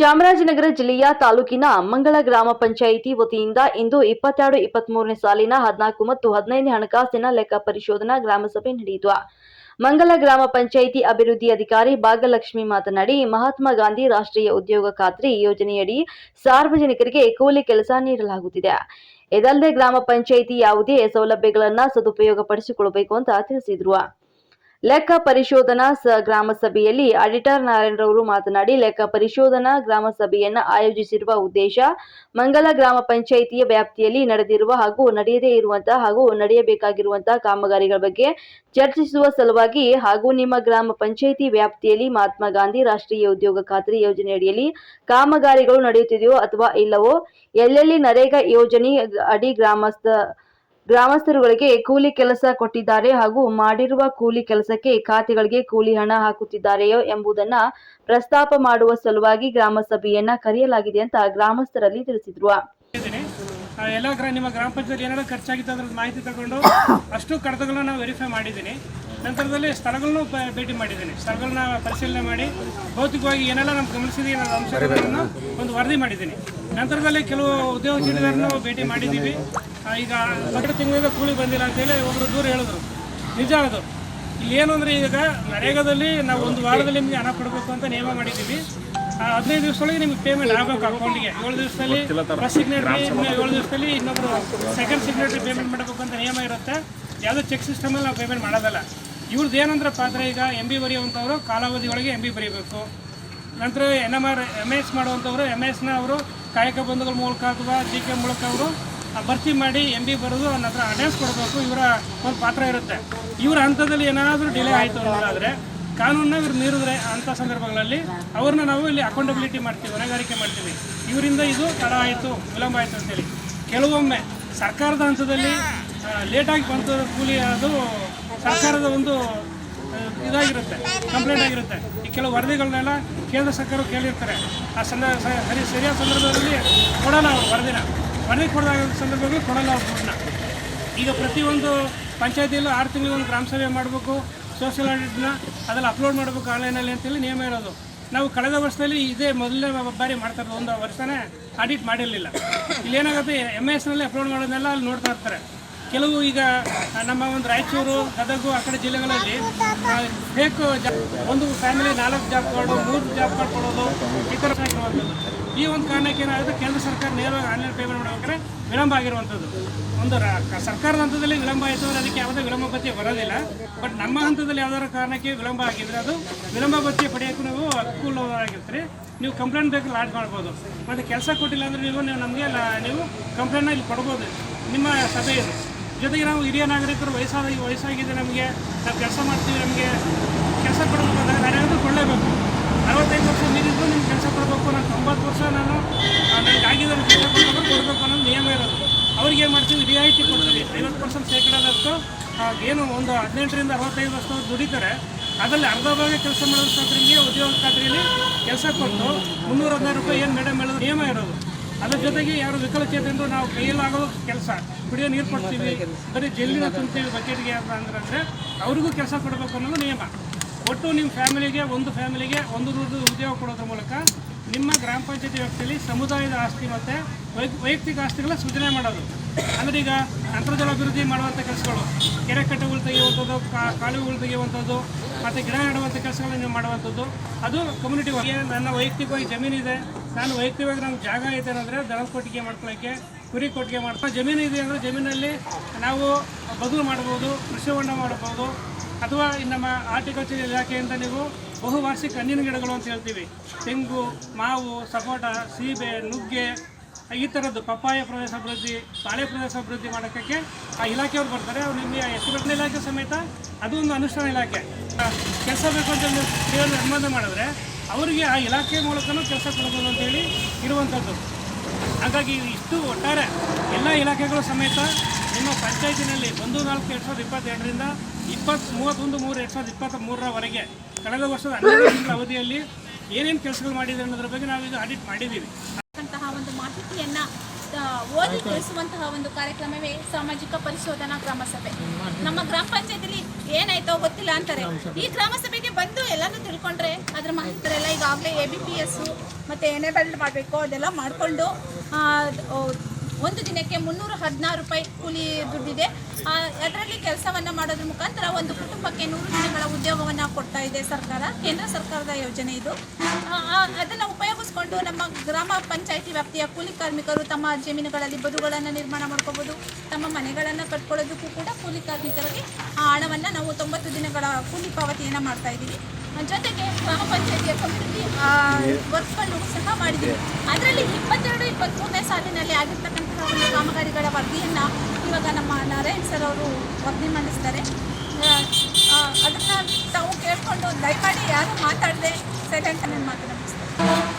ಚಾಮರಾಜನಗರ ಜಿಲ್ಲೆಯ ತಾಲೂಕಿನ ಮಂಗಳ ಗ್ರಾಮ ಪಂಚಾಯಿತಿ ವತಿಯಿಂದ ಇಂದು 22-23ನೇ ಸಾಲಿನ 14 ಮತ್ತು 15ನೇ ಹಣಕಾಸಿನ ಲೆಕ್ಕ ಪರಿಶೋಧನಾ ಗ್ರಾಮಸಭೆ ನಡೆಯಿತು. ಮಂಗಲ ಗ್ರಾಮ ಪಂಚಾಯಿತಿ ಅಭಿವೃದ್ಧಿ ಅಧಿಕಾರಿ ಭಾಗ್ಯಲಕ್ಷ್ಮಿ ಮಾತನಾಡಿ, ಮಹಾತ್ಮ ಗಾಂಧಿ ರಾಷ್ಟ್ರೀಯ ಉದ್ಯೋಗ ಖಾತ್ರಿ ಯೋಜನೆಯಡಿ ಸಾರ್ವಜನಿಕರಿಗೆ ಕೂಲಿ ಕೆಲಸ ನೀಡಲಾಗುತ್ತಿದೆ. ಇದಲ್ಲದೆ ಗ್ರಾಮ ಪಂಚಾಯಿತಿ ಯಾವುದೇ ಸೌಲಭ್ಯಗಳನ್ನು ಸದುಪಯೋಗಪಡಿಸಿಕೊಳ್ಳಬೇಕು ಅಂತ ತಿಳಿಸಿದರು. ಲೆಕ್ಕ ಪರಿಶೋಧನಾ ಗ್ರಾಮ ಸಭೆಯಲ್ಲಿ ಆಡಿಟರ್ ನಾರಾಯಣರವರು ಮಾತನಾಡಿ, ಲೆಕ್ಕ ಪರಿಶೋಧನಾ ಗ್ರಾಮ ಸಭೆಯನ್ನು ಆಯೋಜಿಸಿರುವ ಉದ್ದೇಶ ಮಂಗಲ ಗ್ರಾಮ ಪಂಚಾಯಿತಿಯ ವ್ಯಾಪ್ತಿಯಲ್ಲಿ ನಡೆದಿರುವ ಹಾಗೂ ನಡೆಯದೇ ಇರುವಂತಹ ಹಾಗೂ ನಡೆಯಬೇಕಾಗಿರುವಂತಹ ಕಾಮಗಾರಿಗಳ ಬಗ್ಗೆ ಚರ್ಚಿಸುವ ಸಲುವಾಗಿ ಹಾಗೂ ನಿಮ್ಮ ಗ್ರಾಮ ಪಂಚಾಯಿತಿ ವ್ಯಾಪ್ತಿಯಲ್ಲಿ ಮಹಾತ್ಮ ಗಾಂಧಿ ರಾಷ್ಟ್ರೀಯ ಉದ್ಯೋಗ ಖಾತ್ರಿ ಯೋಜನೆಯಡಿಯಲ್ಲಿ ಕಾಮಗಾರಿಗಳು ನಡೆಯುತ್ತಿದೆಯೋ ಅಥವಾ ಇಲ್ಲವೋ, ಎಲ್ಲೆಲ್ಲಿ ನರೇಗಾ ಯೋಜನೆ ಅಡಿ ಗ್ರಾಮಸ್ಥರುಗಳಿಗೆ ಕೂಲಿ ಕೆಲಸ ಕೊಟ್ಟಿದ್ದಾರೆ ಹಾಗೂ ಮಾಡಿರುವ ಕೂಲಿ ಕೆಲಸಕ್ಕೆ ಖಾತೆಗಳಿಗೆ ಕೂಲಿ ಹಣ ಹಾಕುತ್ತಿದ್ದಾರೆಯೋ ಎಂಬುದನ್ನ ಪ್ರಸ್ತಾಪ ಮಾಡುವ ಸಲುವಾಗಿ ಗ್ರಾಮ ಸಭೆಯನ್ನ ಕರೆಯಲಾಗಿದೆ ಅಂತ ಗ್ರಾಮಸ್ಥರಲ್ಲಿ ತಿಳಿಸಿದ್ರು. ಎಲ್ಲ ನಿಮ್ಮ ಗ್ರಾಮ ಪಂಚಾಯತ್ ಏನಾದ್ರು ಖರ್ಚಾಗಿತ್ತು ಅದ್ರ ಮಾಹಿತಿ ತಗೊಂಡು ಅಷ್ಟು ಕಡತಗಳನ್ನ ನಾವು ವೆರಿಫೈ ಮಾಡಿದ್ದೀನಿ. ನಂತರದಲ್ಲಿ ಸ್ಥಳಗಳನ್ನು ಭೇಟಿ ಮಾಡಿದ್ದೀನಿ. ಸ್ಥಳಗಳನ್ನ ಪರಿಶೀಲನೆ ಮಾಡಿ ಭೌತಿಕವಾಗಿ ಏನೆಲ್ಲ ನಮ್ಗೆ ಗಮನಿಸಿದ ಅಂಶಗಳನ್ನು ಒಂದು ವರದಿ ಮಾಡಿದ್ದೀನಿ. ನಂತರದಲ್ಲಿ ಕೆಲವು ಉದ್ಯೋಗಶೀಲರನ್ನು ಭೇಟಿ ಮಾಡಿದ್ದೀವಿ. ಈಗ 2 ತಿಂಗಳಿಂದ ಕೂಲಿ ಬಂದಿಲ್ಲ ಅಂತೇಳಿ ಒಬ್ಬರು ದೂರ ಹೇಳಿದ್ರು. ನಿಜ ಅದು. ಇಲ್ಲಿ ಏನು ಅಂದರೆ, ಈಗ ನರೇಗಾದಲ್ಲಿ ನಾವು 1 ವಾರದಲ್ಲಿ ನಿಮಗೆ ಹಣ ಕೊಡಬೇಕು ಅಂತ ನಿಯಮ ಮಾಡಿದ್ದೀವಿ. 15 ದಿವಸದೊಳಗೆ ನಿಮ್ಗೆ ಪೇಮೆಂಟ್ ಆಗಬೇಕು ಅಕೌಂಟಿಗೆ. 7 ದಿವಸದಲ್ಲಿ ಫಸ್ಟ್ ಸಿಗ್ನೇಟ್ರಿ, 7 ದಿವಸದಲ್ಲಿ ಇನ್ನೊಬ್ಬರು ಸೆಕೆಂಡ್ ಸಿಗ್ನೇಟ್ರಿ ಪೇಮೆಂಟ್ ಮಾಡಬೇಕು ಅಂತ ನಿಯಮ ಇರುತ್ತೆ. ಯಾವುದೋ ಚೆಕ್ ಸಿಸ್ಟಮಲ್ಲಿ ನಾವು ಪೇಮೆಂಟ್ ಮಾಡೋದಲ್ಲ. ಇವ್ರದ್ದು ಏನಂದ್ರೆ ಪಾತ್ರ, ಈಗ MB ಬರೆಯುವಂಥವ್ರು ಕಾಲಾವಧಿ ಒಳಗೆ MB ಬರೀಬೇಕು. ನಂತರ MS ಮಾಡುವಂಥವ್ರು MS ಅವರು ಕಾಯಕ ಬಂಧುಗಳ ಮೂಲಕ ಅಥವಾ GK ಮೂಲಕ ಅವರು ಭರ್ತಿ ಮಾಡಿ MB ಬರೋದು, ನಂತರ ಅಡ್ರೆಸ್ ಕೊಡಬೇಕು. ಇವರ ಒಂದು ಪಾತ್ರ ಇರುತ್ತೆ. ಇವರ ಹಂತದಲ್ಲಿ ಏನಾದರೂ ಡಿಲೇ ಆಯಿತು ಅನ್ನೋದಾದರೆ, ಕಾನೂನನ್ನ ಇವ್ರು ಮೀರಿದ್ರೆ ಅಂಥ ಸಂದರ್ಭಗಳಲ್ಲಿ ಅವ್ರನ್ನ ನಾವು ಇಲ್ಲಿ ಅಕೌಂಟಬಿಲಿಟಿ ಮಾಡ್ತೀವಿ, ಹೊಣೆಗಾರಿಕೆ ಮಾಡ್ತೀವಿ. ಇವರಿಂದ ಇದು ತಡ ಆಯಿತು, ವಿಳಂಬ ಆಯಿತು ಅಂತೇಳಿ. ಕೆಲವೊಮ್ಮೆ ಸರ್ಕಾರದ ಹಂತದಲ್ಲಿ ಲೇಟಾಗಿ ಬಂತು ಕೂಲಿ, ಅದು ಸರ್ಕಾರದ ಒಂದು ಇದಾಗಿರುತ್ತೆ, ಕಂಪ್ಲೇಂಟ್ ಆಗಿರುತ್ತೆ. ಈ ಕೆಲವು ವರದಿಗಳನ್ನೆಲ್ಲ ಕೇಂದ್ರ ಸರ್ಕಾರ ಕೇಳಿರ್ತಾರೆ. ಆ ಸರಿಯಾದ ಸಂದರ್ಭದಲ್ಲಿ ಕೊಡಲ್ಲ ಅವರು ವರದಿ ಕೊಡೋದಾಗ ಸಂದರ್ಭದಲ್ಲಿ ಕೊಡಲ್ಲ ಅವ್ರು ದುಡ್ಡನ್ನ. ಈಗ ಪ್ರತಿಯೊಂದು ಪಂಚಾಯತಿಯಲ್ಲೂ 6 ತಿಂಗಳಿಗೆ ಗ್ರಾಮ ಸಭೆ ಮಾಡಬೇಕು, ಸೋಷಿಯಲ್ ಆಡಿಟ್ನ ಅದೆಲ್ಲ ಅಪ್ಲೋಡ್ ಮಾಡಬೇಕು ಆನ್ಲೈನಲ್ಲಿ ಅಂತೇಳಿ ನಿಯಮ ಇರೋದು. ನಾವು ಕಳೆದ ವರ್ಷದಲ್ಲಿ ಇದೇ ಮೊದಲನೇ ಬಾರಿ ಮಾಡ್ತಾ ಇರೋದು. 1 ವರ್ಷನೇ ಆಡಿಟ್ ಮಾಡಿರಲಿಲ್ಲ. ಇಲ್ಲೇನಾಗುತ್ತೆ, MS ಅಪ್ಲೋಡ್ ಮಾಡೋದನ್ನೆಲ್ಲ ಅಲ್ಲಿ ನೋಡ್ತಾ ಇರ್ತಾರೆ. ಕೆಲವು ಈಗ ನಮ್ಮ ಒಂದು ರಾಯಚೂರು, ಗದಗ ಆ ಕಡೆ ಜಿಲ್ಲೆಗಳಲ್ಲಿ ಬೇಕು ಒಂದು family 4 job card, 3 job card ಕೊಡೋದು, ಈ ಥರ ಆಗಿರುವಂಥದ್ದು. ಈ ಒಂದು ಕಾರಣಕ್ಕೆ ಏನಾಗುತ್ತೆ, ಕೇಂದ್ರ ಸರ್ಕಾರ ನೇರವಾಗಿ ಆನ್ಲೈನ್ ಪೇಮೆಂಟ್ ಮಾಡಬೇಕಾದ್ರೆ ವಿಳಂಬ ಆಗಿರುವಂಥದ್ದು. ಒಂದು ಸರ್ಕಾರದ ಹಂತದಲ್ಲಿ ವಿಳಂಬ ಆಯಿತು ಅಂದರೆ ಅದಕ್ಕೆ ಯಾವುದೇ ವಿಳಂಬ ಭತ್ಯೆ ಬರೋದಿಲ್ಲ. ಬಟ್ ನಮ್ಮ ಹಂತದಲ್ಲಿ ಯಾವ್ದಾರ ಕಾರಣಕ್ಕೆ ವಿಳಂಬ ಆಗಿದ್ರೆ ಅದು ವಿಳಂಬ ಭತ್ಯೆ ಪಡೆಯೋಕ್ಕೂ ನಾವು ಅನುಕೂಲವಾಗಿರ್ತೀರಿ. ನೀವು ಕಂಪ್ಲೇಂಟ್ ಬೇಕು ಲಾಡ್ಜ್ ಮಾಡ್ಬೋದು. ಮತ್ತು ಕೆಲಸ ಕೊಟ್ಟಿಲ್ಲ ಅಂದರೆ ನೀವು ನಮಗೆ ನೀವು ಕಂಪ್ಲೇಂಟ್ನ ಇಲ್ಲಿ ಕೊಡ್ಬೋದು. ನಿಮ್ಮ ಸಭೆ ಇದು. ಜೊತೆಗೆ ನಾವು ಹಿರಿಯ ನಾಗರಿಕರು ವಯಸ್ಸಾಗಿದೆ, ನಮಗೆ ನಾವು ಕೆಲಸ ಮಾಡ್ತೀವಿ, ನಮಗೆ ಕೆಲಸ ಕೊಡಬೇಕು ಅಂದಾಗ ನಾನೇನಾದರೂ ಕೊಡಲೇಬೇಕು. 65 ವರ್ಷ ಮೀರಿದ್ರು ನಿಮ್ಗೆ ಕೆಲಸ ಕೊಡಬೇಕು. ನಾನು 90 ವರ್ಷ ನನಗೆ ಆಗಿದ್ದರೆ ಕೆಲಸ ಕೊಡಬೇಕು ಅನ್ನೋದು ನಿಯಮ ಇರೋದು. ಅವ್ರಿಗೆ ಏನು ಮಾಡ್ತೀವಿ, ರಿಯಾಯಿತಿ ಕೊಡ್ತೀವಿ. 50% ಶೇಕಡದಷ್ಟು ಏನು ಒಂದು 18ರಿಂದ 65 ವರ್ಷ ದುಡಿತಾರೆ, ಅದರಲ್ಲಿ ಅರ್ಧ ಭಾಗ ಕೆಲಸ ಮಾಡೋದಕ್ಕೆ ಉದ್ಯೋಗ ಖಾತ್ರಿಯಲ್ಲಿ ಕೆಲಸ ಕೊಟ್ಟು 316 ರೂಪಾಯಿ ಏನು ಮೇಡಮ್ ಹೇಳೋದು ನಿಯಮ ಇರೋದು. ಅದ್ರ ಜೊತೆಗೆ ಯಾರು ವಿಕಲಚೇತನರು ನಾವು ಕೈಯಲ್ಲಾಗೋ ಕೆಲಸ, ಕುಡಿಯೋ ನೀರು ಕೊಡ್ತೀವಿ, ಬರೀ ಜಲ್ಲಿನ ತುಂಬ್ತೀವಿ ಬಕೆಟ್ಗೆ ಅಂದರೆ ಅವ್ರಿಗೂ ಕೆಲಸ ಕೊಡಬೇಕು ಅನ್ನೋದು ನಿಯಮ. ಒಟ್ಟು ನಿಮ್ಮ ಫ್ಯಾಮಿಲಿಗೆ ಒಂದು ಉದ್ಯೋಗ ಕೊಡೋದ್ರ ಮೂಲಕ ನಿಮ್ಮ ಗ್ರಾಮ ಪಂಚಾಯತಿ ವ್ಯಾಪ್ತಿಯಲ್ಲಿ ಸಮುದಾಯದ ಆಸ್ತಿ ಮತ್ತು ವೈಯಕ್ತಿಕ ಆಸ್ತಿಗಳ ಸೃಜನೆ ಮಾಡೋದು. ಅಂದರೆ ಈಗ ಅಂತರ್ಜಲ ಅಭಿವೃದ್ಧಿ ಮಾಡುವಂಥ ಕೆಲಸಗಳು, ಕೆರೆ ಕಟ್ಟೆಗಳು ತೆಗೆಯುವಂಥದ್ದು, ಕಾಲುವೆಗಳು ತೆಗೆಯುವಂಥದ್ದು, ಮತ್ತು ಗಿಡ ನೆಡುವಂಥ ಕೆಲಸಗಳನ್ನು ನೀವು ಮಾಡುವಂಥದ್ದು, ಅದು ಕಮ್ಯುನಿಟಿ. ನನ್ನ ವೈಯಕ್ತಿಕವಾಗಿ ಜಮೀನಿದೆ, ನಾನು ವೈಯಕ್ತಿಕವಾಗಿ ನಮ್ಗೆ ಜಾಗ ಐತೆ ಅಂದರೆ ದನದ ಕೊಟ್ಟಿಗೆ ಮಾಡ್ಕೊಳ್ಳೋಕ್ಕೆ, ಕುರಿ ಕೊಟ್ಟಿಗೆ ಮಾಡ್ಕೊಳ್ಳೋ ಜಮೀನು ಇದೆ ಅಂದರೆ ಜಮೀನಲ್ಲಿ ನಾವು ಬದುಲು ಮಾಡ್ಬೋದು, ಕೃಷಿ ಹೊಂಡ ಮಾಡ್ಬೋದು. ಅಥವಾ ನಮ್ಮ ಹಾರ್ಟಿಕಲ್ಚರ್ ಇಲಾಖೆಯಿಂದ ನೀವು ಬಹುವಾರ್ಷಿಕ ಹಣ್ಣಿನ ಗಿಡಗಳು ಅಂತ ಹೇಳ್ತೀವಿ, ತೆಂಗು, ಮಾವು, ಸಪೋಟ, ಸೀಬೆ, ನುಗ್ಗೆ, ಈ ಥರದ್ದು ಪಪ್ಪಾಯ ಪ್ರದೇಶ ಅಭಿವೃದ್ಧಿ, ಬಾಳೆ ಪ್ರದೇಶ ಅಭಿವೃದ್ಧಿ ಮಾಡೋಕ್ಕೆ ಆ ಇಲಾಖೆಯವ್ರು ಬರ್ತಾರೆ. ಅವ್ರು ನಿಮಗೆ ಎಸ್ಟಿಮೇಟ್ ಇಲಾಖೆ ಸಮೇತ ಅದು ಒಂದು ಅನುಷ್ಠಾನ ಇಲಾಖೆ. ಕೆಲಸ ಬೇಕು ಅಂತ ನೀವು ಅನುಮೋದನೆ ಮಾಡಿದ್ರೆ ಅವರಿಗೆ ಆ ಇಲಾಖೆ ಮೂಲಕನೂ ಕೆಲಸ ಕೊಡಬಹುದು ಅಂತೇಳಿ ಇರುವಂಥದ್ದು. ಹಾಗಾಗಿ ಇಷ್ಟು ಒಟ್ಟಾರೆ ಎಲ್ಲ ಇಲಾಖೆಗಳು ಸಮೇತ ನಿಮ್ಮ ಪಂಚಾಯತಿನಲ್ಲಿ 1/4/2022ರಿಂದ 31/3/2023ರವರೆಗೆ ಕಳೆದ ವರ್ಷದ 12 ತಿಂಗಳ ಅವಧಿಯಲ್ಲಿ ಏನೇನು ಕೆಲಸಗಳು ಮಾಡಿದೆ ಅನ್ನೋದ್ರ ಬಗ್ಗೆ ನಾವೀಗ ಆಡಿಟ್ ಮಾಡಿದ್ದೀವಿ. ಒಂದು ಮಾಹಿತಿಯನ್ನು ಓದಿ ತಿಳಿಸುವಂತಹ ಒಂದು ಕಾರ್ಯಕ್ರಮವೇ ಸಾಮಾಜಿಕ ಪರಿಶೋಧನಾ ಗ್ರಾಮ ಸಭೆ. ನಮ್ಮ ಗ್ರಾಮ ಪಂಚಾಯತಿಲಿ ಏನಾಯ್ತೋ ಗೊತ್ತಿಲ್ಲ ಅಂತಾರೆ. ಈ ಗ್ರಾಮ ಸಭೆಗೆ ಬಂದು ಎಲ್ಲಾನು ತಿಳ್ಕೊಂಡ್ರೆ ಅದ್ರ ಮಾಹಿತಿರೆಲ್ಲ ಈಗಾಗಲೇ ABPS ಮತ್ತು ಎನೇಬಲ್ ಮಾಡಬೇಕು ಅದೆಲ್ಲ ಮಾಡಿಕೊಂಡು ಒಂದು ದಿನಕ್ಕೆ 316 ರೂಪಾಯಿ ಕೂಲಿ ದುಡ್ಡಿದೆ. ಅದರಲ್ಲಿ ಕೆಲಸವನ್ನು ಮಾಡೋದ್ರ ಮುಖಾಂತರ ಒಂದು ಕುಟುಂಬಕ್ಕೆ 100 ದಿನಗಳ ಉದ್ಯೋಗವನ್ನು ಕೊಡ್ತಾ ಇದೆ ಸರ್ಕಾರ. ಕೇಂದ್ರ ಸರ್ಕಾರದ ಯೋಜನೆ ಇದು. ಅದನ್ನು ಉಪಯೋಗಿಸ್ಕೊಂಡು ನಮ್ಮ ಗ್ರಾಮ ಪಂಚಾಯಿತಿ ವ್ಯಾಪ್ತಿಯ ಕೂಲಿ ಕಾರ್ಮಿಕರು ತಮ್ಮ ಜಮೀನುಗಳಲ್ಲಿ ಬದುಗಳನ್ನು ನಿರ್ಮಾಣ ಮಾಡ್ಕೋಬೋದು. ತಮ್ಮ ಮನೆಗಳನ್ನು ಕಟ್ಕೊಳ್ಳೋದಕ್ಕೂ ಕೂಡ ಕೂಲಿ ಕಾರ್ಮಿಕರಿಗೆ ಆ ಹಣವನ್ನು ನಾವು 90 ದಿನಗಳ ಕೂಲಿ ಪಾವತಿಯನ್ನು ಮಾಡ್ತಾ ಇದ್ದೀವಿ. ಜೊತೆಗೆ ಗ್ರಾಮ ಪಂಚಾಯಿತಿಯ ಕಮ್ಯುನಿಟಿ ವರ್ಕ್ಗಳು ಸಹ ಮಾಡಿದ್ದೀವಿ. ಅದರಲ್ಲಿ 22-23ನೇ ಸಾಲಿನಲ್ಲಿ ಆಗಿರ್ತಕ್ಕಂತಹ ಒಂದು ಕಾಮಗಾರಿಗಳ ವರದಿಯನ್ನು ಇವಾಗ ನಮ್ಮ ನಾರಾಯಣ್ ಸರ್ ಅವರು ವರದಿ ಮಂಡಿಸ್ತಾರೆ. ಅದನ್ನು ತಾವು ಕೇಳಿಕೊಂಡು ದಯಮಾಡಿ ಯಾರು ಮಾತಾಡದೆ ಸೈಲೆಂಟ್ ನಾನು ಮಾತನಾಡಿಸ್ತೀನಿ.